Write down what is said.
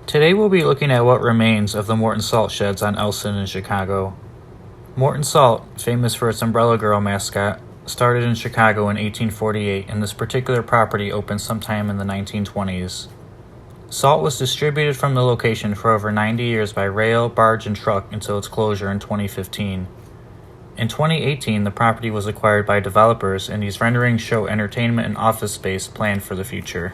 Today we'll be looking at what remains of the Morton Salt sheds on Elston in Chicago. Morton Salt, famous for its Umbrella Girl mascot, started in Chicago in 1848, and this particular property opened sometime in the 1920s. Salt was distributed from the location for over 90 years by rail, barge, and truck until its closure in 2015. In 2018, the property was acquired by developers, and these renderings show entertainment and office space planned for the future.